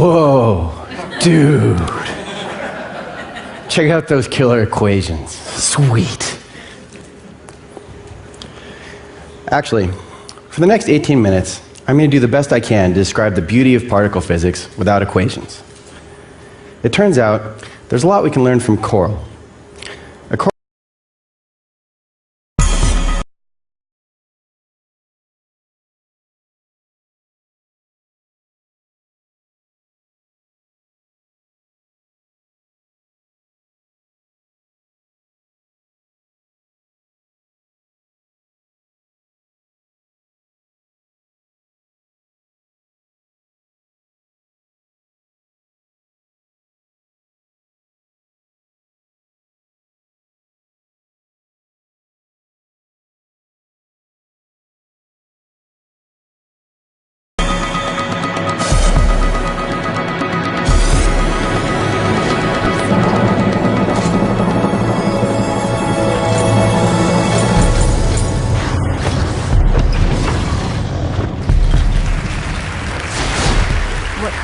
Whoa, dude. Check out those killer equations. Sweet. Actually, for the next 18 minutes, I'm going to do the best I can to describe the beauty of particle physics without equations. It turns out there's a lot we can learn from coral. A coral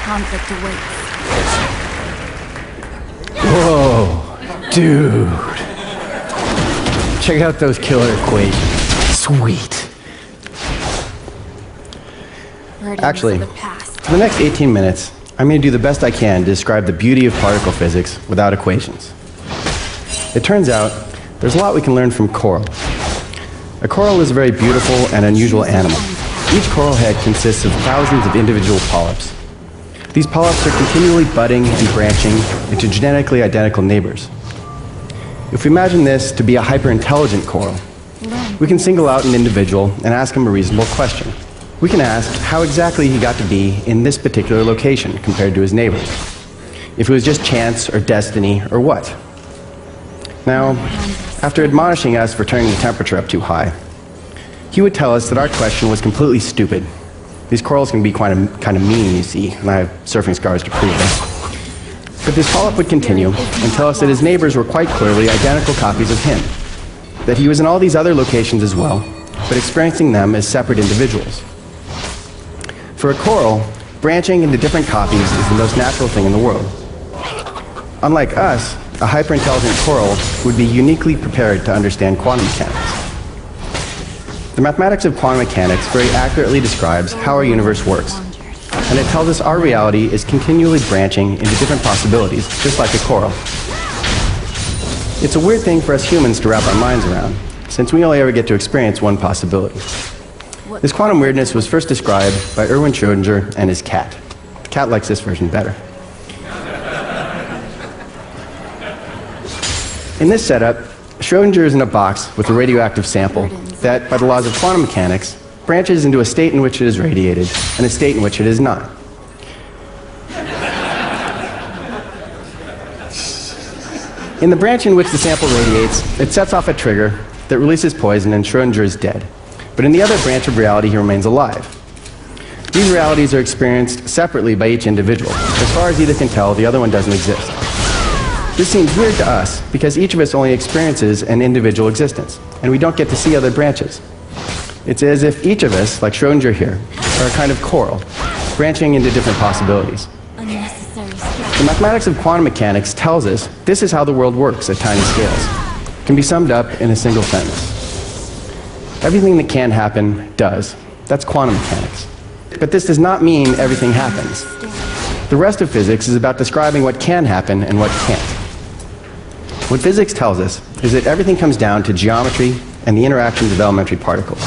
conflict awaits. Whoa, dude. Check out those killer equations. Sweet. Actually, for the next 18 minutes, I'm going to do the best I can to describe the beauty of particle physics without equations. It turns out there's a lot we can learn from coral. A coral is a very beautiful and unusual animal. Each coral head consists of thousands of individual polyps. These polyps are continually budding and branching into genetically identical neighbors. If we imagine this to be a hyper-intelligent coral, we can single out an individual and ask him a reasonable question. We can ask how exactly he got to be in this particular location compared to his neighbors. If it was just chance or destiny or what. Now, after admonishing us for turning the temperature up too high, he would tell us that our question was completely stupid. These corals can be kind of mean, you see, and I have surfing scars to prove this. But this polyp would continue and tell us that his neighbors were quite clearly identical copies of him, that he was in all these other locations as well, but experiencing them as separate individuals. For a coral, branching into different copies is the most natural thing in the world. Unlike us, a hyper-intelligent coral would be uniquely prepared to understand quantum mechanics. The mathematics of quantum mechanics very accurately describes how our universe works, and it tells us our reality is continually branching into different possibilities, just like a coral. It's a weird thing for us humans to wrap our minds around, since we only ever get to experience one possibility. This quantum weirdness was first described by Erwin Schrödinger and his cat. The cat likes this version better. In this setup, Schrödinger is in a box with a radioactive sample that, by the laws of quantum mechanics, branches into a state in which it is radiated and a state in which it is not. In the branch in which the sample radiates, it sets off a trigger that releases poison and Schrödinger is dead. But in the other branch of reality, he remains alive. These realities are experienced separately by each individual. As far as either can tell, the other one doesn't exist. This seems weird to us because each of us only experiences an individual existence, and we don't get to see other branches. It's as if each of us, like Schrödinger here, are a kind of coral, branching into different possibilities. The mathematics of quantum mechanics tells us this is how the world works at tiny scales. It can be summed up in a single sentence. Everything that can happen does. That's quantum mechanics. But this does not mean everything happens. The rest of physics is about describing what can happen and what can't. What physics tells us is that everything comes down to geometry and the interactions of elementary particles.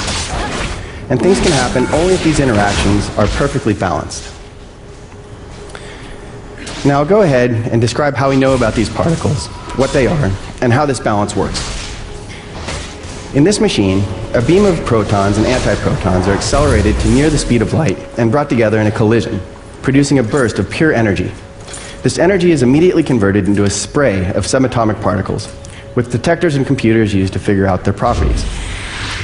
And things can happen only if these interactions are perfectly balanced. Now I'll go ahead and describe how we know about these particles, what they are, and how this balance works. In this machine, a beam of protons and antiprotons are accelerated to near the speed of light and brought together in a collision, producing a burst of pure energy. This energy is immediately converted into a spray of subatomic particles, with detectors and computers used to figure out their properties.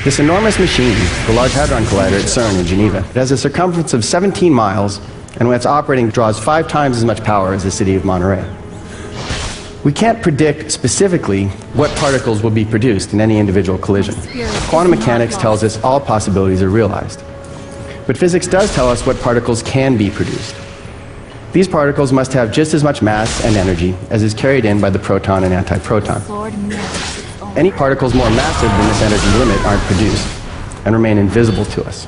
This enormous machine, the Large Hadron Collider at CERN in Geneva, it has a circumference of 17 miles, and when it's operating, draws 5 times as much power as the city of Monterey. We can't predict specifically what particles will be produced in any individual collision. Quantum mechanics tells us all possibilities are realized. But physics does tell us what particles can be produced. These particles must have just as much mass and energy as is carried in by the proton and antiproton. Any particles more massive than this energy limit aren't produced and remain invisible to us.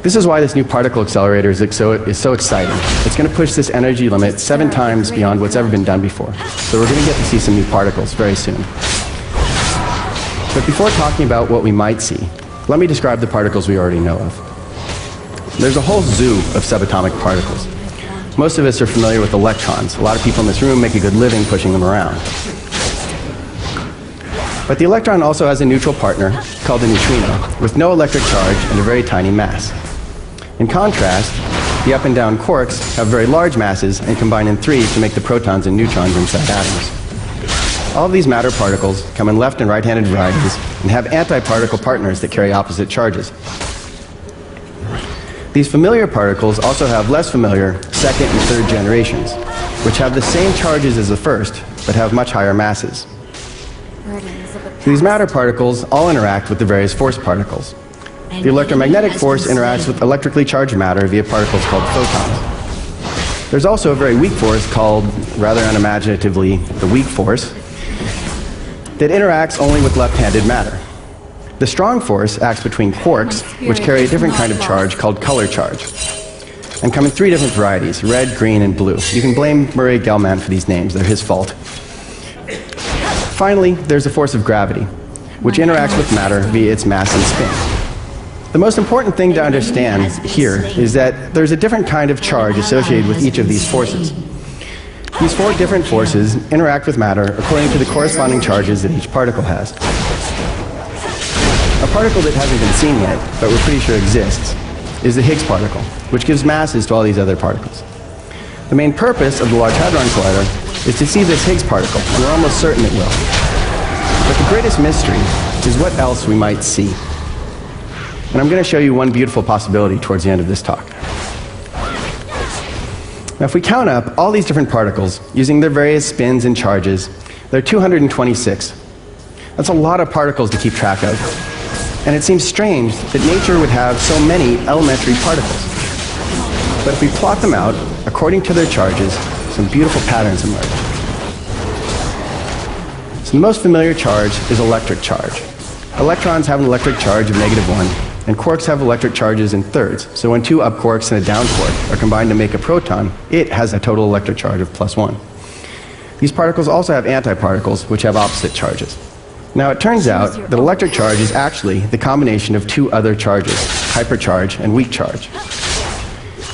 This is why this new particle accelerator is so exciting. It's going to push this energy limit 7 times beyond what's ever been done before. So we're going to get to see some new particles very soon. But before talking about what we might see, let me describe the particles we already know of. There's a whole zoo of subatomic particles. Most of us are familiar with electrons. A lot of people in this room make a good living pushing them around. But the electron also has a neutral partner called a neutrino with no electric charge and a very tiny mass. In contrast, the up and down quarks have very large masses and combine in 3 to make the protons and neutrons inside atoms. All of these matter particles come in left and right-handed varieties and have antiparticle partners that carry opposite charges. These familiar particles also have less familiar second and third generations, which have the same charges as the first, but have much higher masses. These matter particles all interact with the various force particles. The electromagnetic force interacts with electrically charged matter via particles called photons. There's also a very weak force called, rather unimaginatively, the weak force, that interacts only with left-handed matter. The strong force acts between quarks, which carry a different kind of charge called color charge, and come in 3 different varieties, red, green, and blue. You can blame Murray Gell-Mann for these names, they're his fault. Finally, there's the force of gravity, which interacts with matter via its mass and spin. The most important thing to understand here is that there's a different kind of charge associated with each of these forces. These 4 different forces interact with matter according to the corresponding charges that each particle has. A particle that hasn't been seen yet, but we're pretty sure exists, is the Higgs particle, which gives masses to all these other particles. The main purpose of the Large Hadron Collider is to see this Higgs particle, and we're almost certain it will. But the greatest mystery is what else we might see. And I'm going to show you one beautiful possibility towards the end of this talk. Now, if we count up all these different particles using their various spins and charges, there are 226. That's a lot of particles to keep track of. And it seems strange that nature would have so many elementary particles. But if we plot them out according to their charges, some beautiful patterns emerge. So the most familiar charge is electric charge. Electrons have an electric charge of -1. And quarks have electric charges in thirds. So when 2 up quarks and a down quark are combined to make a proton, it has a total electric charge of +1. These particles also have antiparticles, which have opposite charges. Now it turns out that electric charge is actually the combination of 2 other charges, hypercharge and weak charge.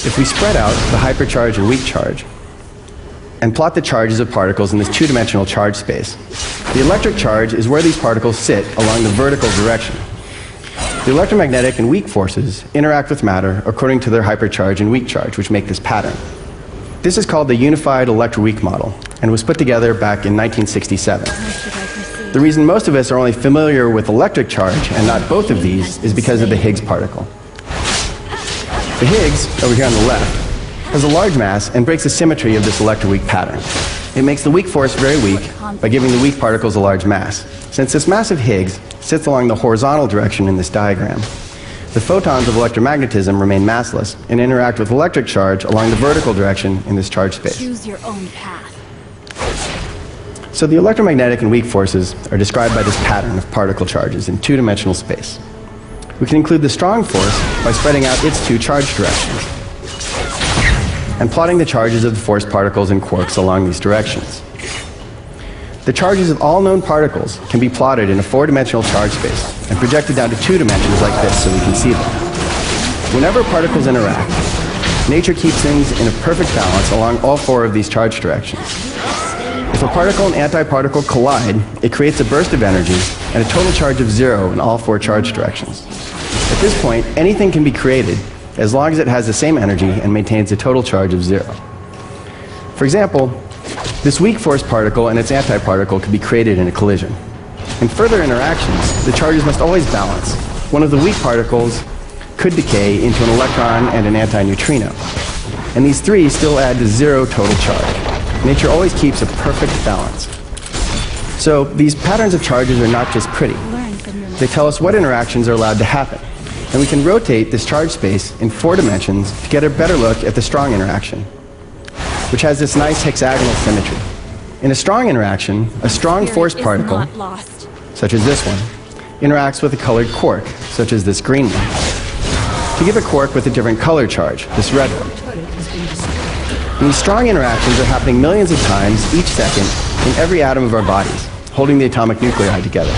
If we spread out the hypercharge and weak charge, and plot the charges of particles in this 2-dimensional charge space, the electric charge is where these particles sit along the vertical direction. The electromagnetic and weak forces interact with matter according to their hypercharge and weak charge, which make this pattern. This is called the Unified Electroweak Model, and was put together back in 1967. The reason most of us are only familiar with electric charge and not both of these is because of the Higgs particle. The Higgs, over here on the left, has a large mass and breaks the symmetry of this electroweak pattern. It makes the weak force very weak by giving the weak particles a large mass. Since this massive Higgs sits along the horizontal direction in this diagram, the photons of electromagnetism remain massless and interact with electric charge along the vertical direction in this charge space. Choose your own path. So the electromagnetic and weak forces are described by this pattern of particle charges in 2-dimensional space. We can include the strong force by spreading out its 2 charge directions and plotting the charges of the force particles and quarks along these directions. The charges of all known particles can be plotted in a 4-dimensional charge space and projected down to 2 dimensions like this so we can see them. Whenever particles interact, nature keeps things in a perfect balance along all 4 of these charge directions. If a particle and antiparticle collide, it creates a burst of energy and a total charge of 0 in all 4 charge directions. At this point, anything can be created as long as it has the same energy and maintains a total charge of 0. For example, this weak force particle and its antiparticle could be created in a collision. In further interactions, the charges must always balance. One of the weak particles could decay into an electron and an antineutrino. And these 3 still add to 0 total charge. Nature always keeps a perfect balance. So these patterns of charges are not just pretty. They tell us what interactions are allowed to happen. And we can rotate this charge space in 4 dimensions to get a better look at the strong interaction, which has this nice hexagonal symmetry. In a strong interaction, a strong force particle, such as this one, interacts with a colored quark, such as this green one, to give a quark with a different color charge, this red one. And these strong interactions are happening millions of times each second in every atom of our bodies, holding the atomic nuclei together.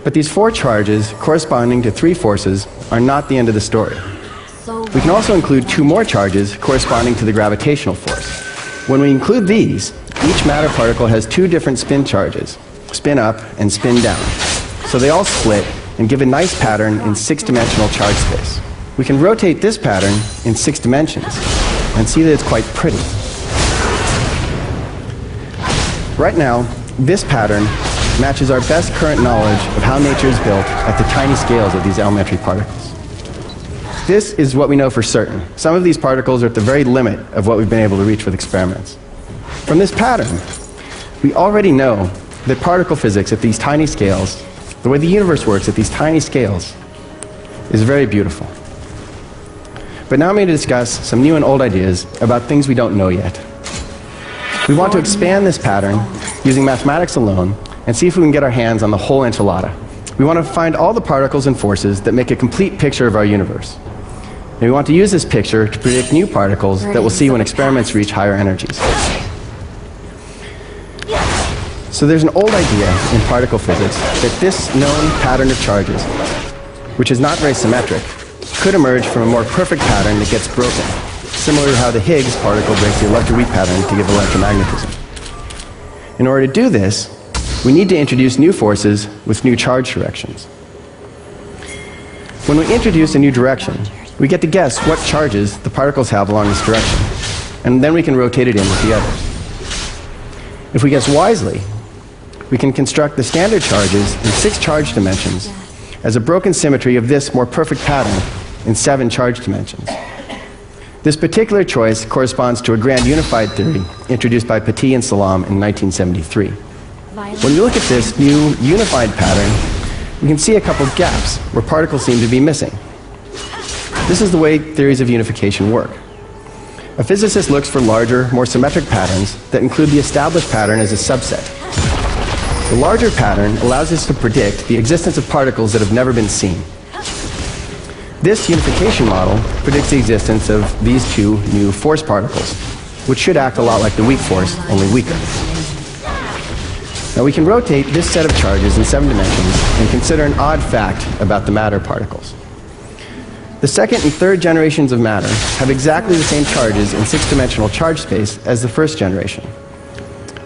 But these 4 charges, corresponding to 3 forces, are not the end of the story. We can also include 2 more charges corresponding to the gravitational force. When we include these, each matter particle has 2 different spin charges, spin up and spin down. So they all split and give a nice pattern in 6-dimensional charge space. We can rotate this pattern in 6 dimensions and see that it's quite pretty. Right now, this pattern matches our best current knowledge of how nature is built at the tiny scales of these elementary particles. This is what we know for certain. Some of these particles are at the very limit of what we've been able to reach with experiments. From this pattern, we already know that particle physics at these tiny scales, the way the universe works at these tiny scales, is very beautiful. But now I'm going to discuss some new and old ideas about things we don't know yet. We want to expand this pattern using mathematics alone and see if we can get our hands on the whole enchilada. We want to find all the particles and forces that make a complete picture of our universe. And we want to use this picture to predict new particles that we'll see when experiments reach higher energies. So there's an old idea in particle physics that this known pattern of charges, which is not very symmetric, could emerge from a more perfect pattern that gets broken, similar to how the Higgs particle breaks the electroweak pattern to give electromagnetism. In order to do this, we need to introduce new forces with new charge directions. When we introduce a new direction, we get to guess what charges the particles have along this direction, and then we can rotate it in with the others. If we guess wisely, we can construct the standard charges in 6 charge dimensions as a broken symmetry of this more perfect pattern in 7 charge dimensions. This particular choice corresponds to a grand unified theory introduced by Petit and Salam in 1973. When we look at this new unified pattern, we can see a couple of gaps where particles seem to be missing. This is the way theories of unification work. A physicist looks for larger, more symmetric patterns that include the established pattern as a subset. The larger pattern allows us to predict the existence of particles that have never been seen. This unification model predicts the existence of these 2 new force particles, which should act a lot like the weak force, only weaker. Now we can rotate this set of charges in 7 dimensions and consider an odd fact about the matter particles. The second and third generations of matter have exactly the same charges in 6-dimensional charge space as the first generation.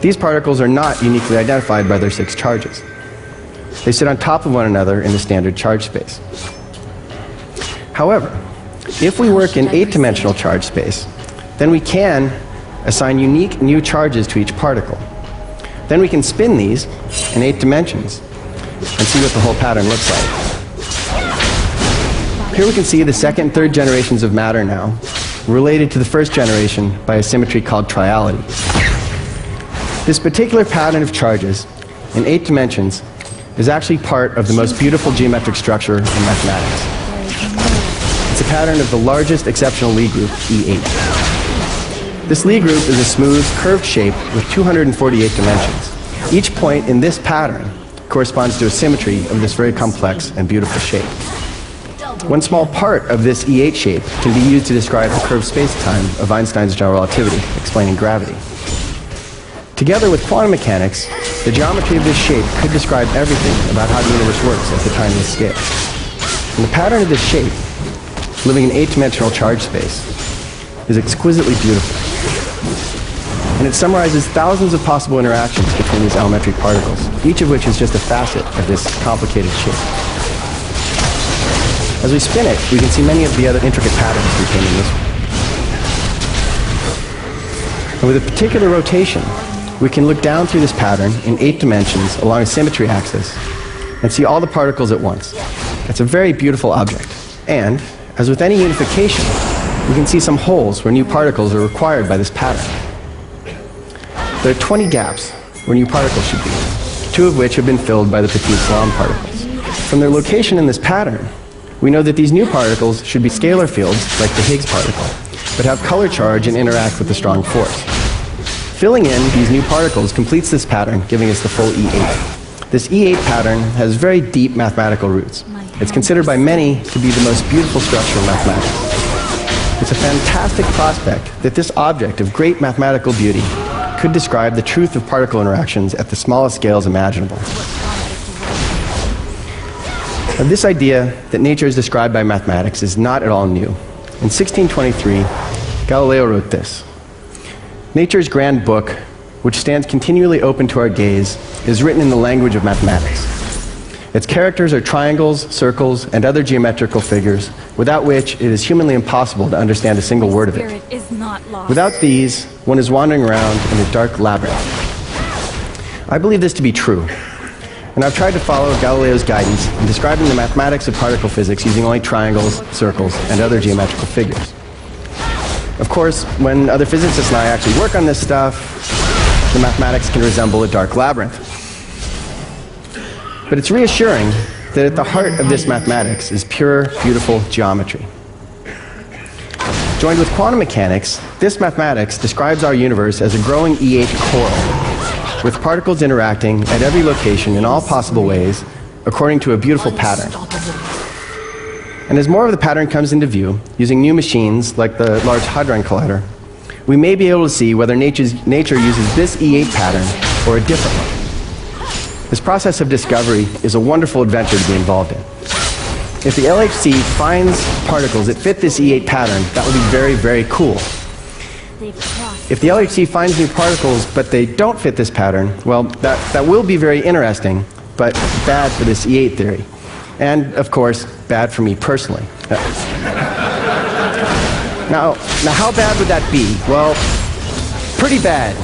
These particles are not uniquely identified by their 6 charges. They sit on top of one another in the standard charge space. However, if we work in 8-dimensional charge space, then we can assign unique new charges to each particle. Then we can spin these in 8 dimensions and see what the whole pattern looks like. Here we can see the second and third generations of matter now, related to the first generation by a symmetry called triality. This particular pattern of charges in 8 dimensions is actually part of the most beautiful geometric structure in mathematics. It's a pattern of the largest exceptional Lie group, E8. This Lie group is a smooth, curved shape with 248 dimensions. Each point in this pattern corresponds to a symmetry of this very complex and beautiful shape. One small part of this E8 shape can be used to describe the curved space-time of Einstein's general relativity, explaining gravity. Together with quantum mechanics, the geometry of this shape could describe everything about how the universe works at the tiniest scale. And the pattern of this shape, living in 8-dimensional charge space, is exquisitely beautiful. And it summarizes thousands of possible interactions between these elementary particles, each of which is just a facet of this complicated shape. As we spin it, we can see many of the other intricate patterns contained in this one. And with a particular rotation, we can look down through this pattern in 8 dimensions along a symmetry axis and see all the particles at once. It's a very beautiful object. And, as with any unification, we can see some holes where new particles are required by this pattern. There are 20 gaps where new particles should be, 2 of which have been filled by the Petit Salam particles. From their location in this pattern, we know that these new particles should be scalar fields, like the Higgs particle, but have color charge and interact with the strong force. Filling in these new particles completes this pattern, giving us the full E8. This E8 pattern has very deep mathematical roots. It's considered by many to be the most beautiful structure in mathematics. It's a fantastic prospect that this object of great mathematical beauty could describe the truth of particle interactions at the smallest scales imaginable. Now, this idea that nature is described by mathematics is not at all new. In 1623, Galileo wrote this: "Nature's grand book, which stands continually open to our gaze, is written in the language of mathematics. Its characters are triangles, circles, and other geometrical figures, without which it is humanly impossible to understand a single word of it. Without these, one is wandering around in a dark labyrinth." I believe this to be true, and I've tried to follow Galileo's guidance in describing the mathematics of particle physics using only triangles, circles, and other geometrical figures. Of course, when other physicists and I actually work on this stuff, the mathematics can resemble a dark labyrinth. But it's reassuring that at the heart of this mathematics is pure, beautiful geometry. Joined with quantum mechanics, this mathematics describes our universe as a growing E8 coral, with particles interacting at every location in all possible ways according to a beautiful pattern. And as more of the pattern comes into view, using new machines like the Large Hadron Collider, we may be able to see whether nature uses this E8 pattern or a different one. This process of discovery is a wonderful adventure to be involved in. If the LHC finds particles that fit this E8 pattern, that will be very, very cool. If the LHC finds new particles but they don't fit this pattern, well, that will be very interesting, but bad for this E8 theory. And, of course, bad for me personally. Now, how bad would that be? Well, pretty bad.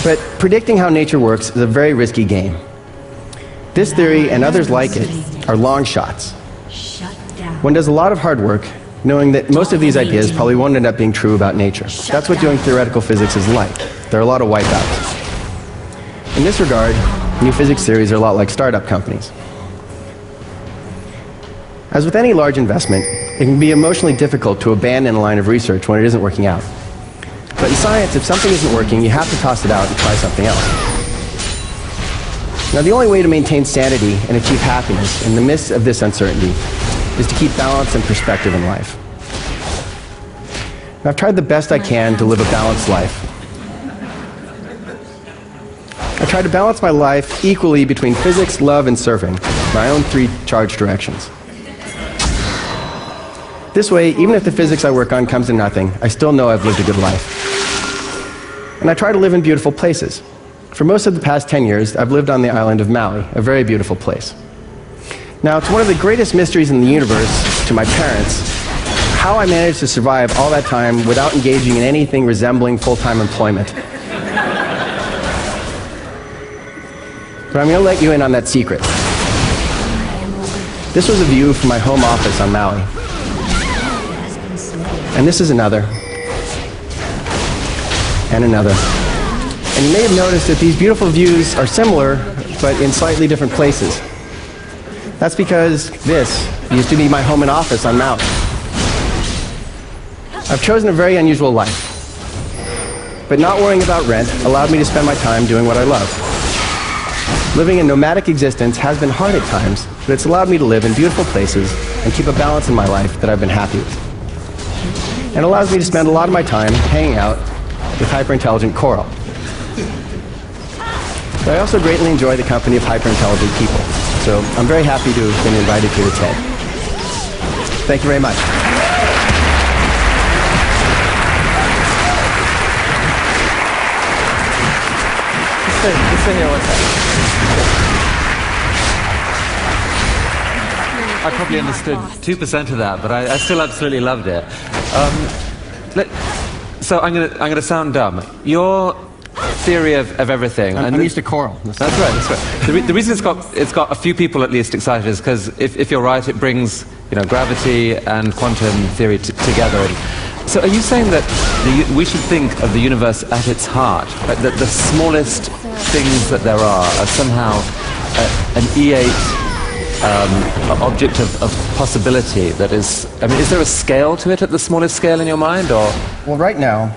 But predicting how nature works is a very risky game. This theory and others like it are long shots. One does a lot of hard work knowing that most of these ideas probably won't end up being true about nature. That's what doing theoretical physics is like. There are a lot of wipeouts. In this regard, new physics theories are a lot like startup companies. As with any large investment, it can be emotionally difficult to abandon a line of research when it isn't working out. But in science, if something isn't working, you have to toss it out and try something else. Now, the only way to maintain sanity and achieve happiness in the midst of this uncertainty is to keep balance and perspective in life. And I've tried the best I can to live a balanced life. I try to balance my life equally between physics, love, and surfing, my own three charge directions. This way, even if the physics I work on comes to nothing, I still know I've lived a good life. And I try to live in beautiful places. For most of the past 10 years, I've lived on the island of Maui, a very beautiful place. Now, it's one of the greatest mysteries in the universe to my parents how I managed to survive all that time without engaging in anything resembling full-time employment. But I'm going to let you in on that secret. This was a view from my home office on Maui. And this is another. And another. And you may have noticed that these beautiful views are similar, but in slightly different places. That's because this used to be my home and office on Maui. I've chosen a very unusual life. But not worrying about rent allowed me to spend my time doing what I love. Living a nomadic existence has been hard at times, but it's allowed me to live in beautiful places and keep a balance in my life that I've been happy with. And allows me to spend a lot of my time hanging out with hyper-intelligent coral. But I also greatly enjoy the company of hyper-intelligent people, so I'm very happy to have been invited here today. Thank you very much. Just sit here one second. I probably understood 2% of that, but I still absolutely loved it. So I'm gonna sound dumb. Your theory of everything. I'm used to coral. That's right. The reason it's got a few people at least excited is because if you're right, it brings gravity and quantum theory together. So are you saying that we should think of the universe at its heart, like that the smallest things that there are somehow an E8 object of possibility that is, I mean, is there a scale to it at the smallest scale in your mind, or? Well, right now,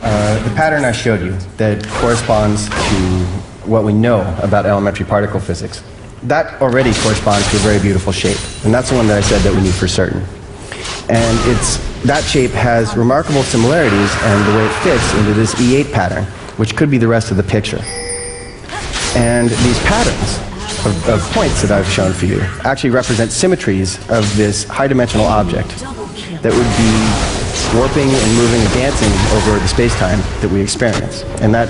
the pattern I showed you that corresponds to what we know about elementary particle physics, that already corresponds to a very beautiful shape. And that's the one that I said that we need for certain. And that shape has remarkable similarities and the way it fits into this E8 pattern, which could be the rest of the picture. And these patterns of points that I've shown for you actually represent symmetries of this high-dimensional object that would be warping and moving and dancing over the space-time that we experience. And that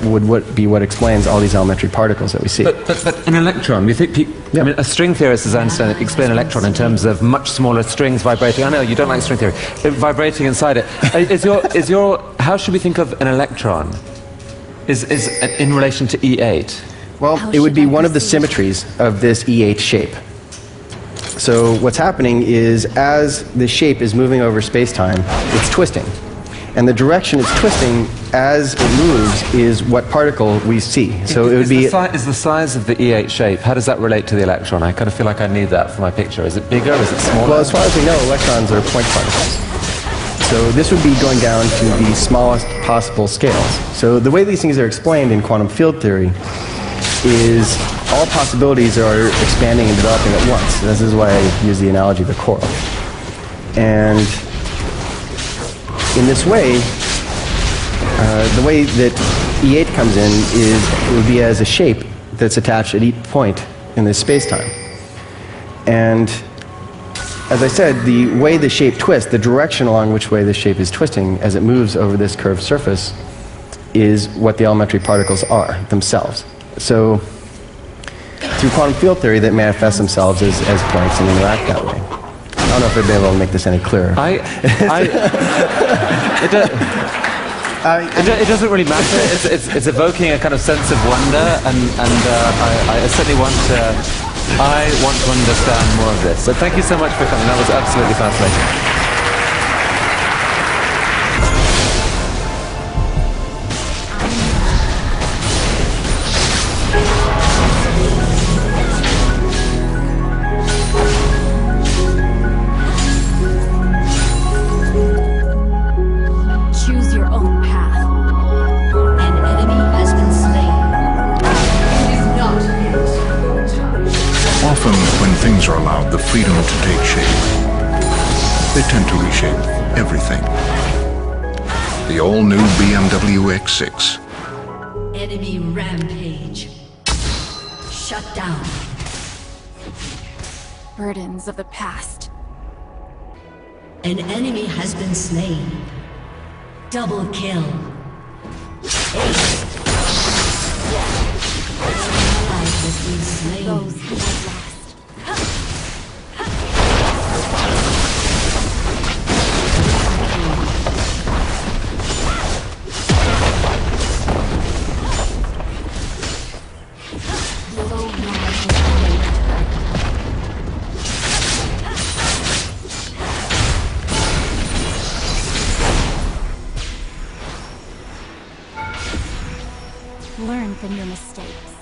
would be what explains all these elementary particles that we see. But an electron, you think I mean, a string theorist, as I understand it, explain an electron in terms of much smaller strings vibrating. I know you don't like string theory, but vibrating inside it. How should we think of an electron? Is in relation to E8? Well, it would be one of the symmetries of this E8 shape. So what's happening is, as the shape is moving over space-time, it's twisting. And the direction it's twisting as it moves is what particle we see. So it would be... Is the size of the E8 shape, how does that relate to the electron? I kind of feel like I need that for my picture. Is it bigger? Is it smaller? Well, as far as we know, electrons are point particles. So this would be going down to the smallest possible scales. So the way these things are explained in quantum field theory is all possibilities are expanding and developing at once. This is why I use the analogy of the coral. And in this way, the way that E8 comes in is it would be as a shape that's attached at each point in this space-time. And as I said, the way the shape twists, the direction along which way the shape is twisting as it moves over this curved surface is what the elementary particles are themselves. So through quantum field theory, that manifests themselves as points and interact that way. I don't know if I've been able to make this any clearer. It doesn't really matter. It's evoking a kind of sense of wonder, and I certainly want to understand more of this. So thank you so much for coming. That was absolutely fascinating. Often, when things are allowed the freedom to take shape, they tend to reshape everything. The all-new BMW X6. Enemy rampage. Shut down. Burdens of the past. An enemy has been slain. Double kill. Ace. Has been slain. Those who have lost. Learn from your mistakes.